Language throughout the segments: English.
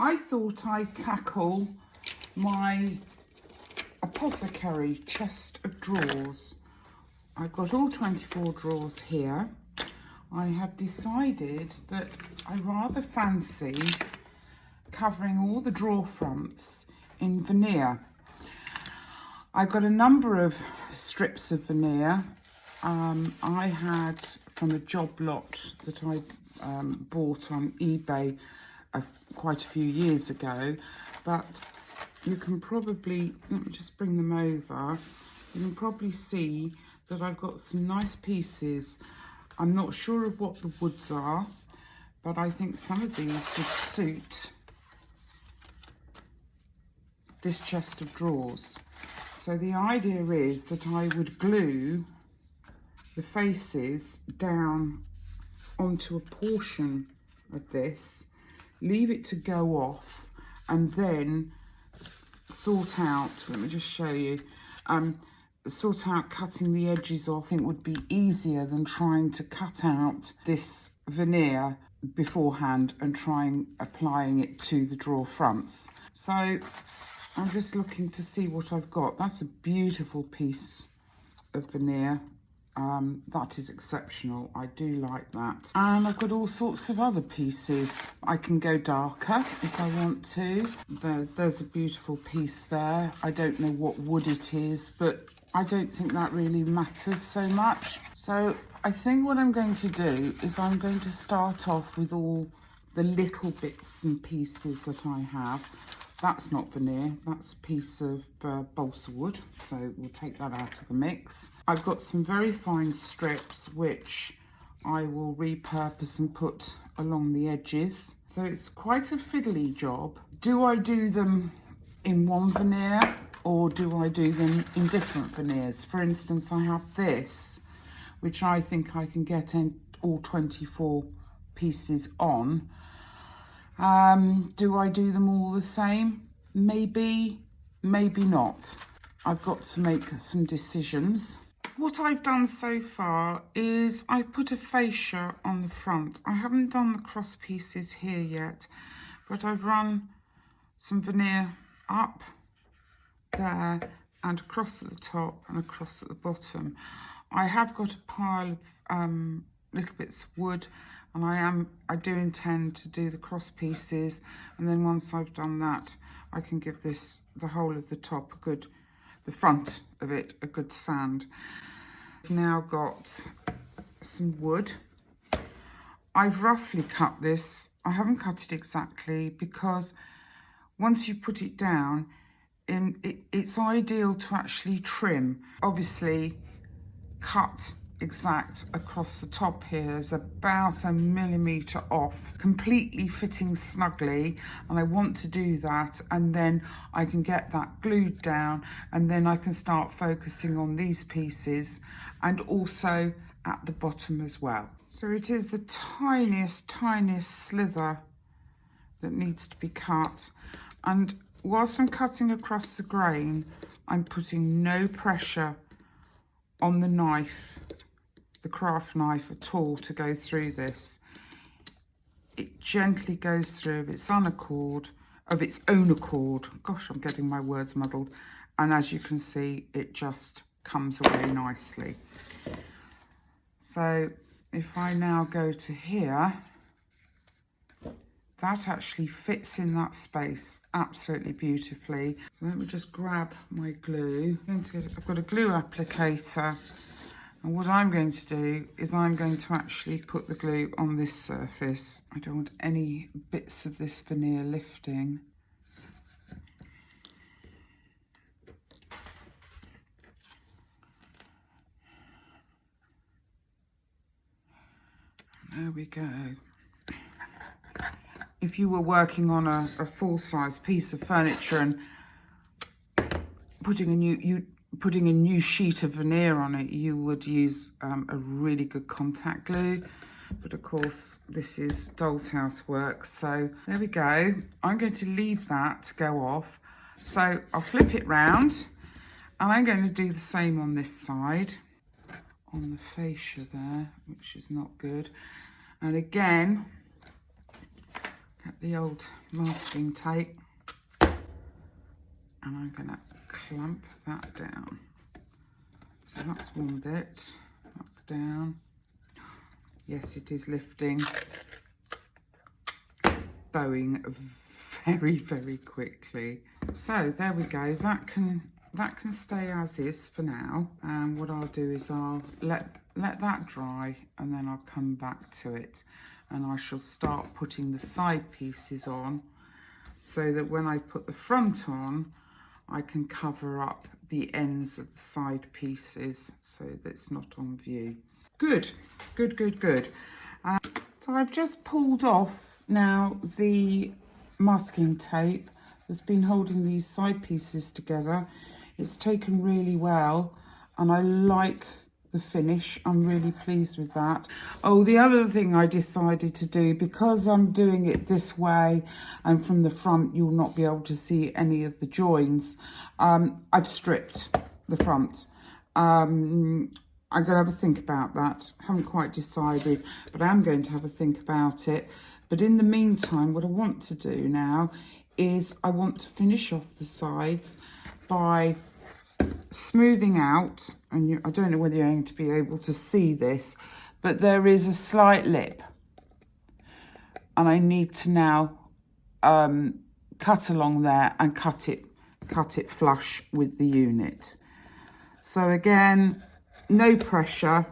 I thought I'd tackle my Apothercary chest of drawers. I've got all 24 drawers here. I have decided that I rather fancy covering all the drawer fronts in veneer. I've got a number of strips of veneer. I had from a job lot that I bought on eBay quite a few years ago, but you can probably, let me just bring them over, you can probably see that I've got some nice pieces. I'm not sure of what the woods are, but I think some of these would suit this chest of drawers. So the idea is that I would glue the faces down onto a portion of this, leave it to go off, and then sort out, let me just show you, sort out cutting the edges off. I think would be easier than trying to cut out this veneer beforehand and trying applying it to the drawer fronts. So I'm just looking to see what I've got. That's a beautiful piece of veneer. That is exceptional. I do like that. And I've got all sorts of other pieces. I can go darker if I want to. There's a beautiful piece there. I don't know what wood it is, but I don't think that really matters so much. So I think what I'm going to do is I'm going to start off with all the little bits and pieces that I have. That's not veneer, that's a piece of balsa wood, so we'll take that out of the mix. I've got some very fine strips which I will repurpose and put along the edges. So it's quite a fiddly job. Do I do them in one veneer or do I do them in different veneers? For instance, I have this, which I think I can get in all 24 pieces on. Do I do them all the same? Maybe, maybe not. I've got to make some decisions. What I've done so far is I've put a fascia on the front. I haven't done the cross pieces here yet, but I've run some veneer up there and across at the top and across at the bottom. I have got a pile of little bits of wood, and I do intend to do the cross pieces, and then once I've done that I can give this, the whole of the top, the front of it, a good sand. I've now got some wood. I've roughly cut this. I haven't cut it exactly because once you put it down, it's ideal to actually trim. Obviously, cut exact across the top here is about 1 millimetre off, completely fitting snugly, and I want to do that, and then I can get that glued down, and then I can start focusing on these pieces and also at the bottom as well. So it is the tiniest slither that needs to be cut, and whilst I'm cutting across the grain, I'm putting no pressure on the knife, the craft knife at all, to go through this. It gently goes through of its own accord. Gosh, I'm getting my words muddled. And as you can see, it just comes away nicely. So if I now go to here, that actually fits in that space absolutely beautifully. So let me just grab my glue. I've got a glue applicator, and what I'm going to do is I'm going to actually put the glue on this surface. I don't want any bits of this veneer lifting. There we go. If you were working on a full-size piece of furniture and putting a new sheet of veneer on it, you would use a really good contact glue. But of course, this is Dollhouse work. So there we go. I'm going to leave that to go off. So I'll flip it round, and I'm going to do the same on this side, on the fascia there, which is not good. And again, get get the old masking tape and I'm going to clamp that down. So that's one bit, that's down. Yes, it is lifting, bowing very, very quickly. So there we go, that can stay as is for now. And what I'll do is I'll let that dry and then I'll come back to it and I shall start putting the side pieces on so that when I put the front on, I can cover up the ends of the side pieces so that it's not on view. Good, good, good, good. So I've just pulled off now the masking tape that's been holding these side pieces together. It's taken really well and I like the finish. I'm really pleased with that. Oh, the other thing I decided to do, because I'm doing it this way and from the front you'll not be able to see any of the joins, I've stripped the front. I'm going to have a think about that. Haven't quite decided, but I am going to have a think about it. But in the meantime, what I want to do now is I want to finish off the sides by smoothing out, and I don't know whether you're going to be able to see this, but there is a slight lip. And I need to now cut along there and cut it flush with the unit. So again, no pressure,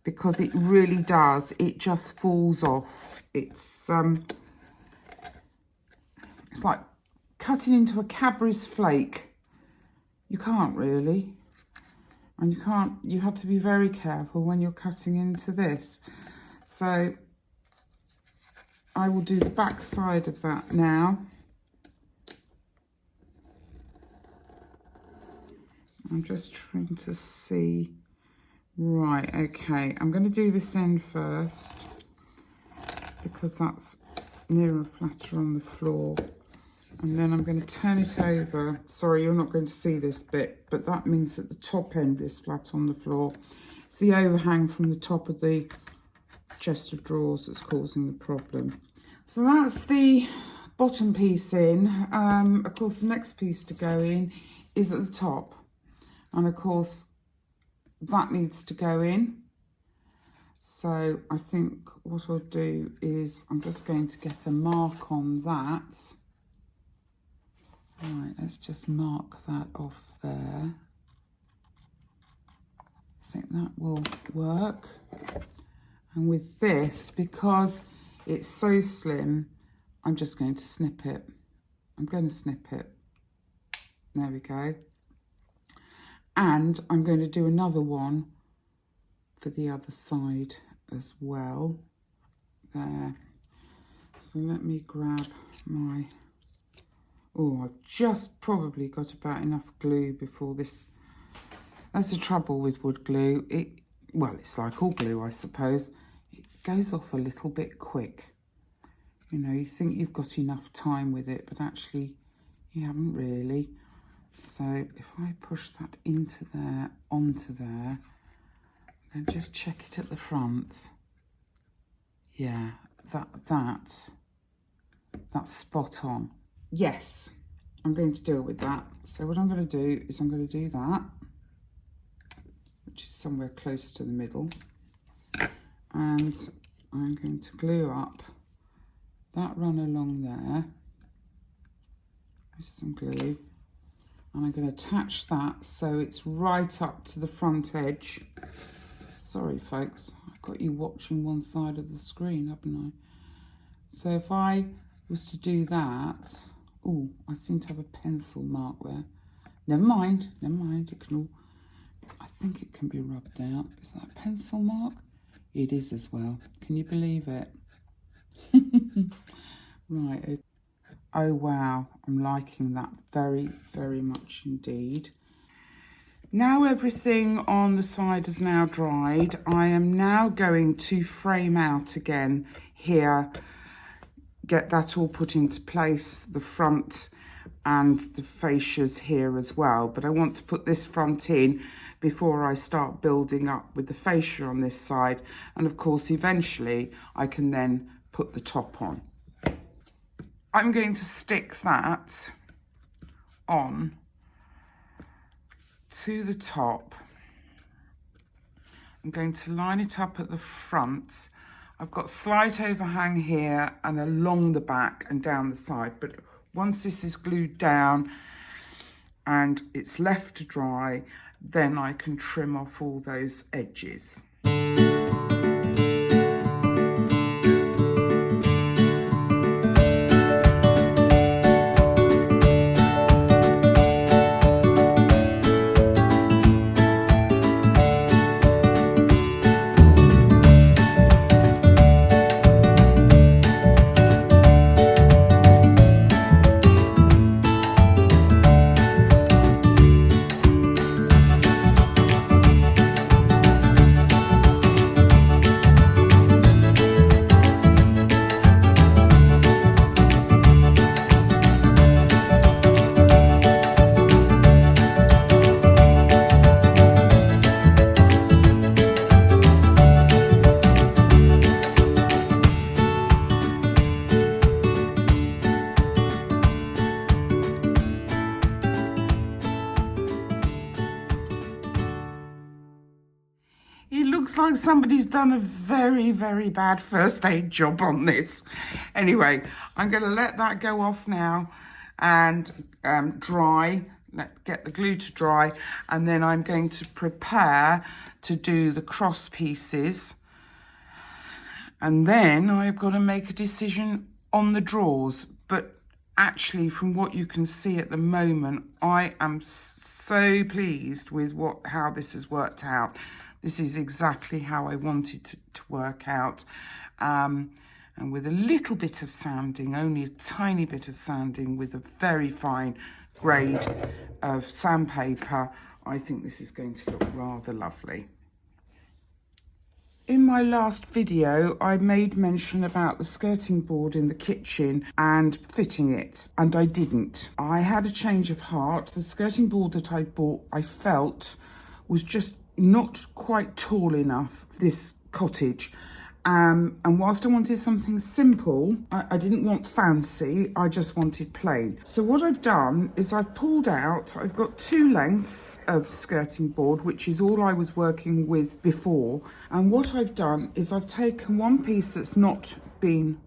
because it really does, it just falls off. It's like cutting into a Cadbury's flake. You can't really, and you have to be very careful when you're cutting into this. So I will do the back side of that now. I'm just trying to see. Right, okay, I'm going to do this end first because that's nearer and flatter on the floor. And then I'm going to turn it over. Sorry, you're not going to see this bit, but that means that the top end is flat on the floor. It's the overhang from the top of the chest of drawers that's causing the problem. So that's the bottom piece in. Of course, the next piece to go in is at the top. And of course, that needs to go in. So I think what I'll do is I'm just going to get a mark on that. Right, let's just mark that off there. I think that will work. And with this, because it's so slim, I'm just going to snip it. I'm going to snip it. There we go. And I'm going to do another one for the other side as well. There. So let me grab my... Oh, I've just probably got about enough glue before this. That's the trouble with wood glue. Well, it's like all glue, I suppose. It goes off a little bit quick. You know, you think you've got enough time with it, but actually you haven't really. So if I push that into there, onto there, and just check it at the front. Yeah, that's spot on. Yes, I'm going to deal with that. So what I'm going to do is I'm going to do that, which is somewhere close to the middle. And I'm going to glue up that run along there with some glue. And I'm going to attach that so it's right up to the front edge. Sorry, folks, I've got you watching one side of the screen, haven't I? So if I was to do that... Oh, I seem to have a pencil mark there. Never mind, it can all... I think it can be rubbed out. Is that a pencil mark? It is as well. Can you believe it? Right, okay. Oh wow, I'm liking that very, very much indeed. Now everything on the side is now dried, I am now going to frame out again here, get that all put into place, the front and the fascias here as well. But I want to put this front in before I start building up with the fascia on this side. And of course, eventually I can then put the top on. I'm going to stick that on to the top. I'm going to line it up at the front. I've got slight overhang here and along the back and down the side, but once this is glued down and it's left to dry, then I can trim off all those edges. It looks like somebody's done a very, very bad first aid job on this. Anyway, I'm going to let that go off now and dry. Get the glue to dry, and then I'm going to prepare to do the cross pieces. And then I've got to make a decision on the drawers. But actually, from what you can see at the moment, I am so pleased with how this has worked out. This is exactly how I wanted to work out. And with a little bit of sanding, only a tiny bit of sanding with a very fine grade of sandpaper, I think this is going to look rather lovely. In my last video, I made mention about the skirting board in the kitchen and fitting it, and I didn't. I had a change of heart. The skirting board that I bought, I felt, was just not quite tall enough for this cottage. And whilst I wanted something simple, I didn't want fancy, I just wanted plain. So what I've done is I've pulled out, I've got 2 lengths of skirting board, which is all I was working with before. And what I've done is I've taken one piece that's not been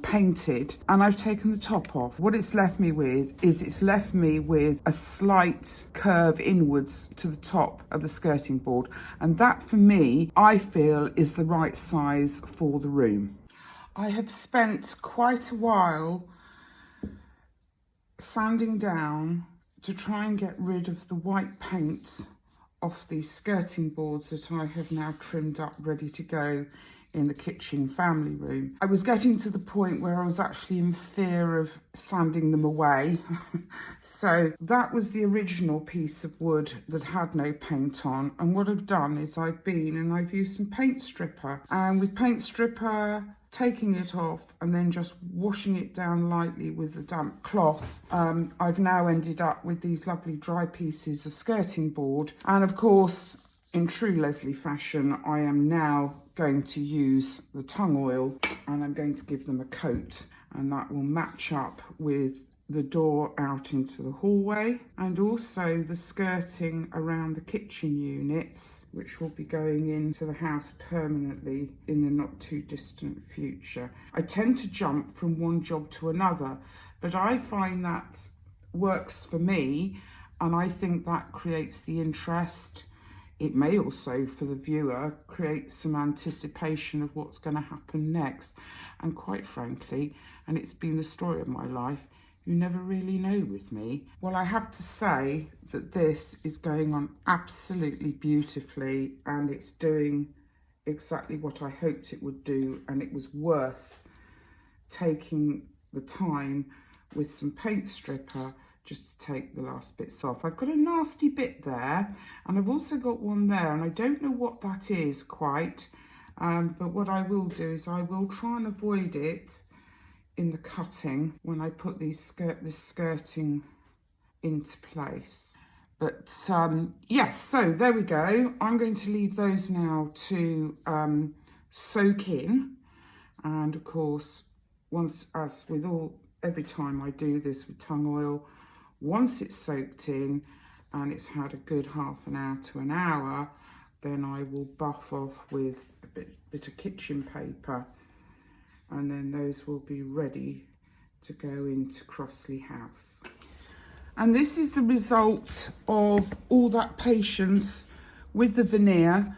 painted, and I've taken the top off. What it's left me with is a slight curve inwards to the top of the skirting board, and that for me, I feel, is the right size for the room. I have spent quite a while sanding down to try and get rid of the white paint off these skirting boards that I have now trimmed up ready to go in the kitchen family room. I was getting to the point where I was actually in fear of sanding them away. So that was the original piece of wood that had no paint on. And what I've done is I've used some paint stripper, and with paint stripper, taking it off and then just washing it down lightly with a damp cloth, I've now ended up with these lovely dry pieces of skirting board. And of course, in true Leslie fashion, I am now going to use the tung oil, and I'm going to give them a coat, and that will match up with the door out into the hallway, and also the skirting around the kitchen units, which will be going into the house permanently in the not too distant future. I tend to jump from one job to another, but I find that works for me, and I think that creates the interest. It may also, for the viewer, create some anticipation of what's going to happen next. And quite frankly, and it's been the story of my life, you never really know with me. Well, I have to say that this is going on absolutely beautifully, and it's doing exactly what I hoped it would do, and it was worth taking the time with some paint stripper just to take the last bits off. I've got a nasty bit there, and I've also got one there, and I don't know what that is quite, but what I will do is I will try and avoid it in the cutting when I put this skirting into place. But yes, so there we go. I'm going to leave those now to soak in, and of course, once, as with all every time I do this with tung oil, once it's soaked in and it's had a good half an hour to an hour, then I will buff off with a bit of kitchen paper, and then those will be ready to go into Crossley House. And this is the result of all that patience with the veneer.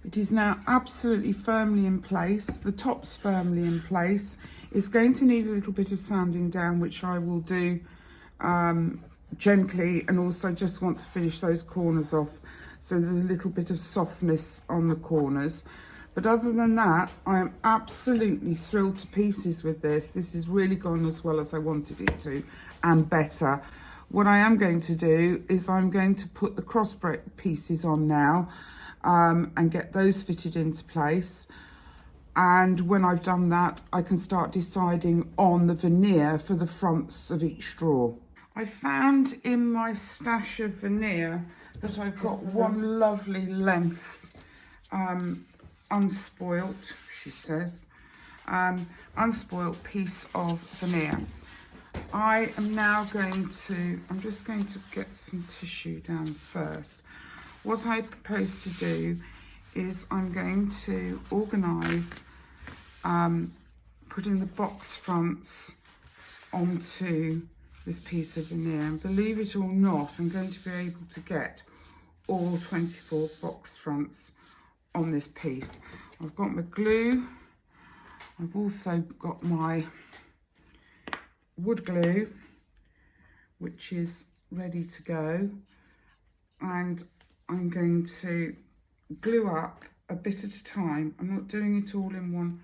It is now absolutely firmly in place. The top's firmly in place. It's going to need a little bit of sanding down, which I will do gently, and also just want to finish those corners off so there's a little bit of softness on the corners. But other than that, I am absolutely thrilled to pieces with this. This has really gone as well as I wanted it to, and better. What I am going to do is I'm going to put the cross pieces on now and get those fitted into place. And when I've done that, I can start deciding on the veneer for the fronts of each drawer. I found in my stash of veneer that I've got one lovely length, unspoilt, she says, unspoilt piece of veneer. I am now going to, I'm just going to get some tissue down first. What I propose to do is I'm going to organise putting the box fronts onto this piece of veneer, and believe it or not, I'm going to be able to get all 24 box fronts on this piece. I've got my glue, I've also got my wood glue, which is ready to go, and I'm going to glue up a bit at a time. I'm not doing it all in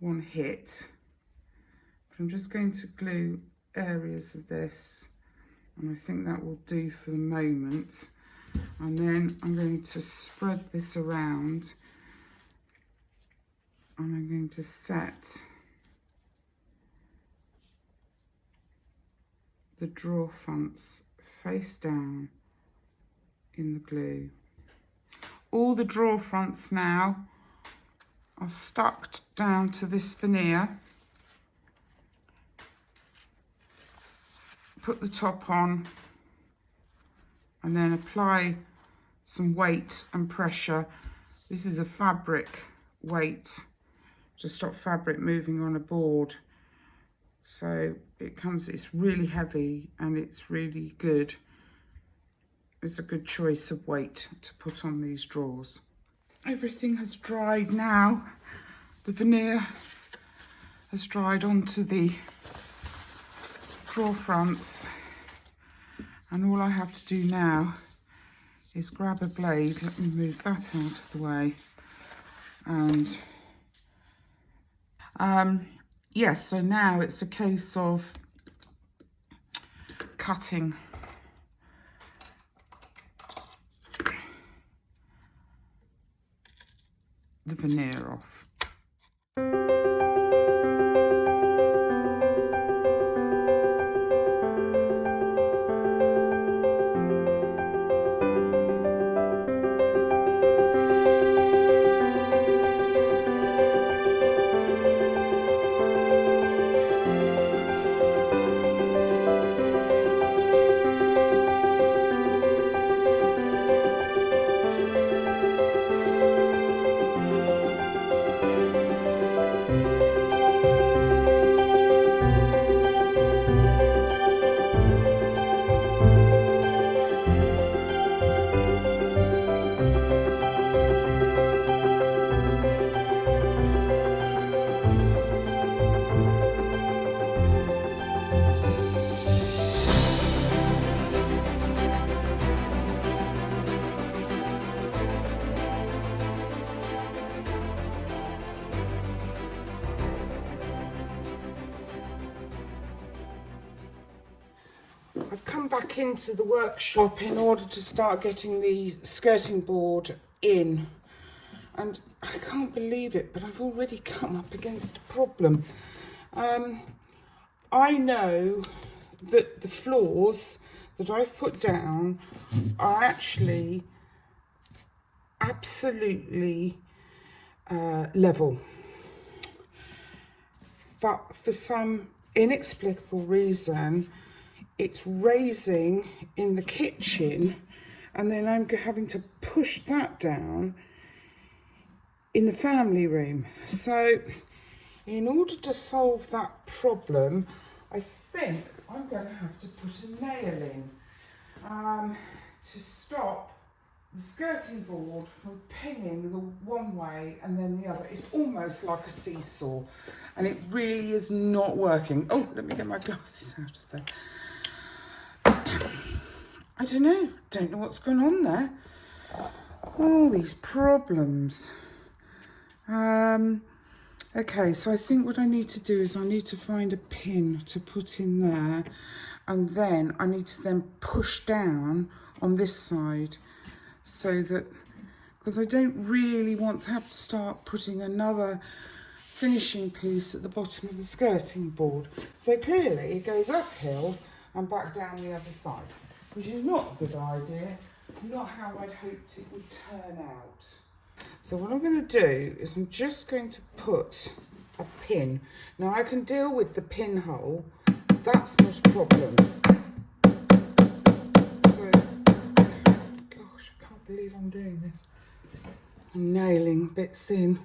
one hit, but I'm just going to glue areas of this, and I think that will do for the moment. And then I'm going to spread this around, and I'm going to set the drawer fronts face down in the glue. All the drawer fronts now are stuck down to this veneer. Put the top on and then apply some weight and pressure. This is a fabric weight to stop fabric moving on a board. So it's really heavy and it's really good. It's a good choice of weight to put on these drawers. Everything has dried now. The veneer has dried onto the drawer fronts, and all I have to do now is grab a blade. Let me move that out of the way, and yes, so now it's a case of cutting the veneer off. I've come back into the workshop in order to start getting the skirting board in, and I can't believe it, but I've already come up against a problem. I know that the floors that I've put down are actually absolutely level, but for some inexplicable reason, it's raising in the kitchen, and then I'm having to push that down in the family room. So in order to solve that problem, I think I'm going to have to put a nail in to stop the skirting board from pinging the one way and then the other. It's almost like a seesaw, and it really is not working. Oh, let me get my glasses out of there. I don't know what's going on there. All these problems. Okay, so I think what I need to do is I need to find a pin to put in there, and then I need to then push down on this side, so that, because I don't really want to have to start putting another finishing piece at the bottom of the skirting board. So clearly it goes uphill and back down the other side, which is not a good idea, not how I'd hoped it would turn out. So what I'm going to do is I'm just going to put a pin. Now I can deal with the pinhole, that's not a problem. So, gosh, I can't believe I'm doing this. I'm nailing bits in.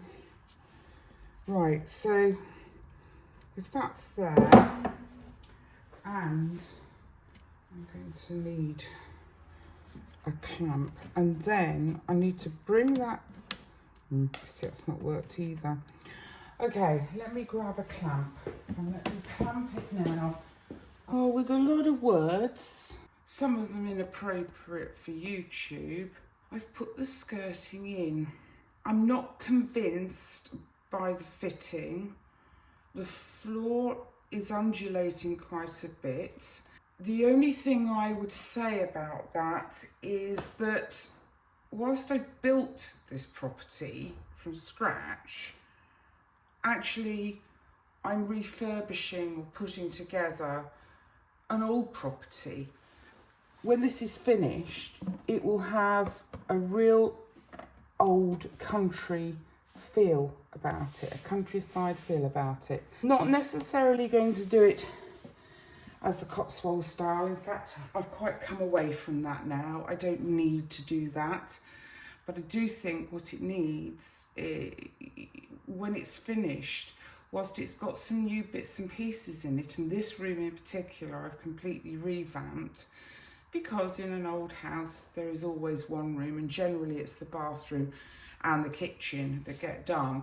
Right, so if that's there, and I'm going to need a clamp, and then I need to bring that. See, it's not worked either. Okay, let me grab a clamp and let me clamp it now. Oh, with a lot of words, some of them inappropriate for YouTube, I've put the skirting in. I'm not convinced by the fitting. The floor is undulating quite a bit. The only thing I would say about that is that whilst I built this property from scratch, actually I'm refurbishing or putting together an old property. When this is finished, it will have a real old country feel about it, a countryside feel about it. Not necessarily going to do it as the Cotswold style. In fact, I've quite come away from that now. I don't need to do that. But I do think what it needs, when it's finished, whilst it's got some new bits and pieces in it, and this room in particular I've completely revamped, because in an old house there is always one room, and generally it's the bathroom and the kitchen that get done.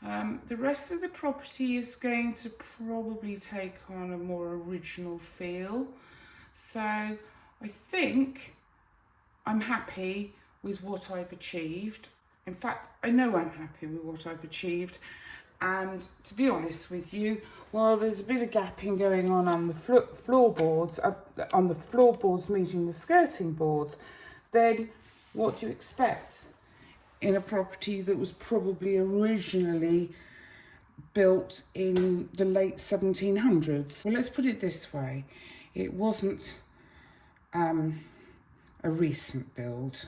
The rest of the property is going to probably take on a more original feel. So I think I'm happy with what I've achieved. In fact, I know I'm happy with what I've achieved. And to be honest with you, while there's a bit of gapping going on the floorboards, on the floorboards meeting the skirting boards, then what do you expect in a property that was probably originally built in the late 1700s? Well, let's put it this way. It wasn't a recent build.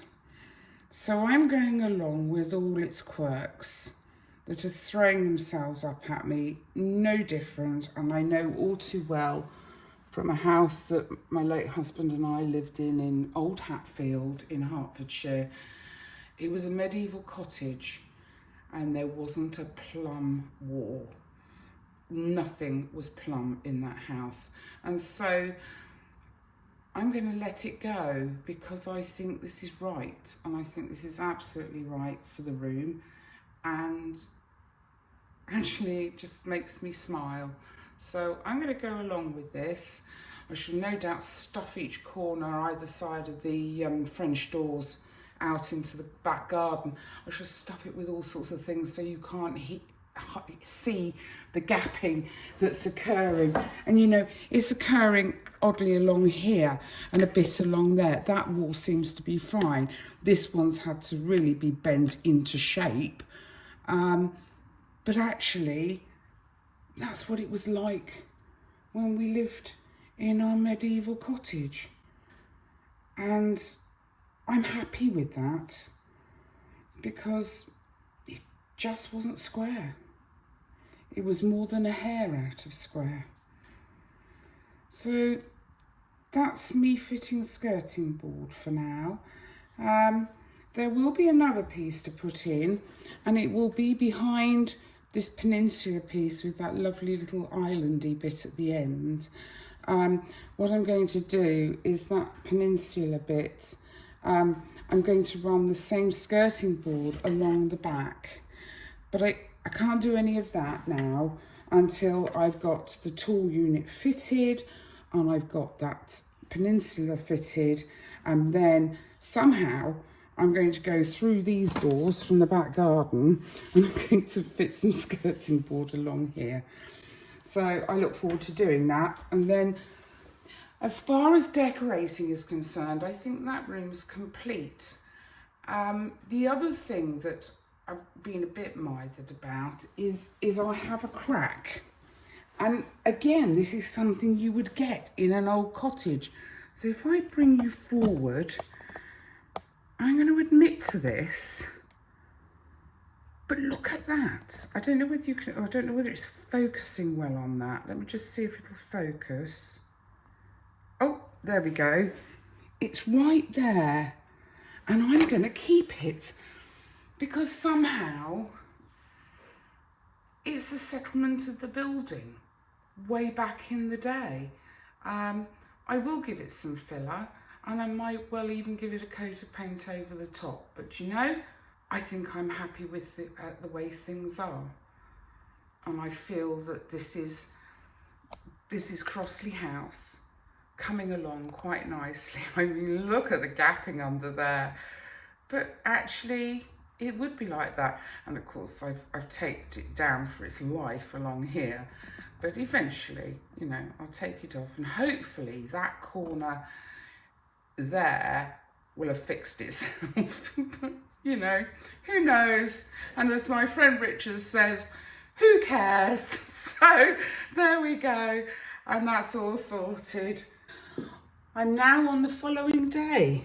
So I'm going along with all its quirks that are throwing themselves up at me, no different. And I know all too well from a house that my late husband and I lived in Old Hatfield in Hertfordshire. It was a medieval cottage and there wasn't a plumb wall. Nothing was plumb in that house. And so I'm going to let it go because I think this is right, and I think this is absolutely right for the room, and actually it just makes me smile. So I'm going to go along with this. I shall no doubt stuff each corner either side of the French doors out into the back garden. I shall stuff it with all sorts of things so you can't see the gapping that's occurring. And you know, it's occurring oddly along here and a bit along there. That wall seems to be fine. This one's had to really be bent into shape. But actually, that's what it was like when we lived in our medieval cottage. And I'm happy with that because it just wasn't square. It was more than a hair out of square. So that's me fitting the skirting board for now. There will be another piece to put in, and it will be behind this peninsula piece with that lovely little islandy bit at the end. What I'm going to do is that peninsula bit, I'm going to run the same skirting board along the back, but I can't do any of that now until I've got the tall unit fitted and I've got that peninsula fitted, and then somehow I'm going to go through these doors from the back garden and I'm going to fit some skirting board along here. So I look forward to doing that. And then as far as decorating is concerned, I think that room's complete. The other thing that I've been a bit mithered about is I have a crack. And again, this is something you would get in an old cottage. So if I bring you forward, I'm going to admit to this, but look at that. I don't know whether you can, I don't know whether it's focusing well on that. Let me just see if it'll focus. Oh, there we go. It's right there. And I'm going to keep it because somehow it's a settlement of the building way back in the day. I will give it some filler, and I might well even give it a coat of paint over the top. But you know, I think I'm happy with the way things are. And I feel that this is Crossley House coming along quite nicely. I mean, look at the gapping under there. But actually, it would be like that. And of course, I've taped it down for its life along here. But eventually, you know, I'll take it off, and hopefully that corner there will have fixed itself. You know, who knows? And as my friend Richard says, who cares? So there we go, and that's all sorted. I'm now on the following day,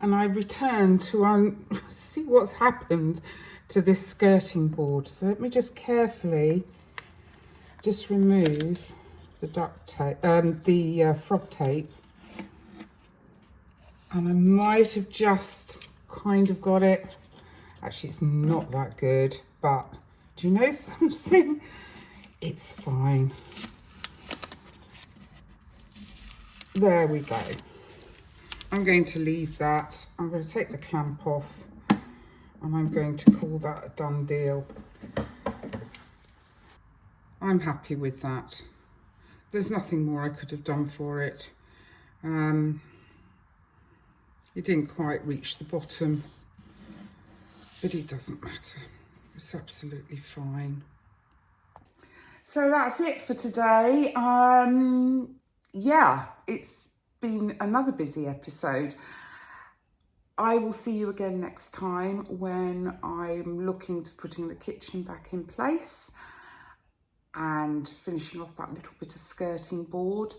and I return to see what's happened to this skirting board. So let me just carefully just remove the duct tape, the frog tape. And I might have just kind of got it. Actually, it's not that good, but do you know something? It's fine. There we go. I'm going to leave that. I'm going to take the clamp off, and I'm going to call that a done deal. I'm happy with that. There's nothing more I could have done for it. It didn't quite reach the bottom, but it doesn't matter. It's absolutely fine. So that's it for today. Yeah, it's been another busy episode. I will see you again next time when I'm looking to putting the kitchen back in place and finishing off that little bit of skirting board.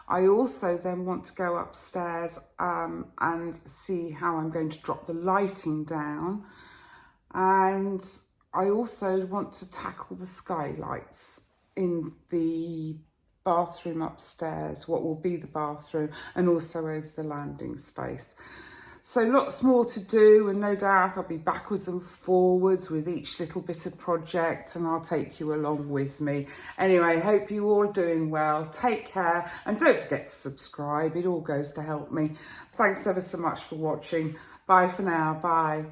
I also then want to go upstairs and see how I'm going to drop the lighting down. And I also want to tackle the skylights in the bathroom upstairs, what will be the bathroom, and also over the landing space. So lots more to do, and no doubt I'll be backwards and forwards with each little bit of project, and I'll take you along with me. Anyway, hope you all doing well. Take care, and don't forget to subscribe. It all goes to help me. Thanks ever so much for watching. Bye for now. Bye.